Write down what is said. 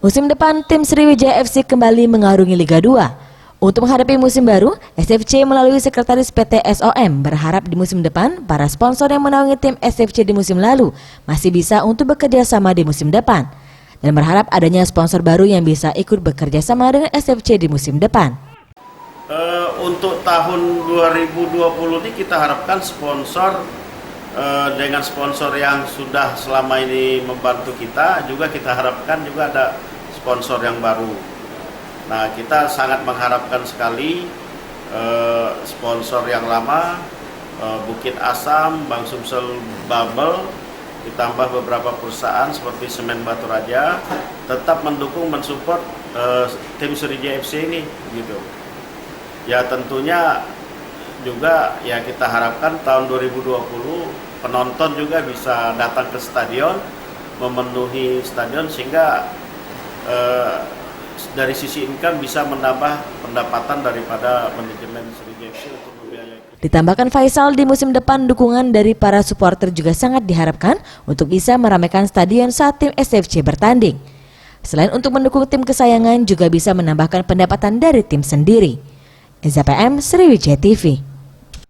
Musim depan, tim Sriwijaya FC kembali mengarungi Liga 2. Untuk menghadapi musim baru, SFC melalui Sekretaris PT SOM berharap di musim depan, para sponsor yang menaungi tim SFC di musim lalu masih bisa untuk bekerja sama di musim depan. Dan berharap adanya sponsor baru yang bisa ikut bekerja sama dengan SFC di musim depan. Untuk tahun 2020 ini kita harapkan sponsor dengan sponsor yang sudah selama ini membantu kita, juga kita harapkan juga ada sponsor yang baru. Nah, kita sangat mengharapkan sekali sponsor yang lama, Bukit Asam, Bank Sumsel Bubble, ditambah beberapa perusahaan seperti Semen Batu Raja, tetap mendukung, mensupport tim Sriwijaya FC ini, gitu. Ya tentunya juga ya kita harapkan tahun 2020 penonton juga bisa datang ke stadion, memenuhi stadion sehingga dari sisi income bisa menambah pendapatan daripada manajemen Sriwijaya FC untuk membiayai. Ditambahkan Faisal, di musim depan dukungan dari para supporter juga sangat diharapkan untuk bisa meramaikan stadion saat tim SFC bertanding. Selain untuk mendukung tim kesayangan, juga bisa menambahkan pendapatan dari tim sendiri. Eza PM, Sriwijaya TV.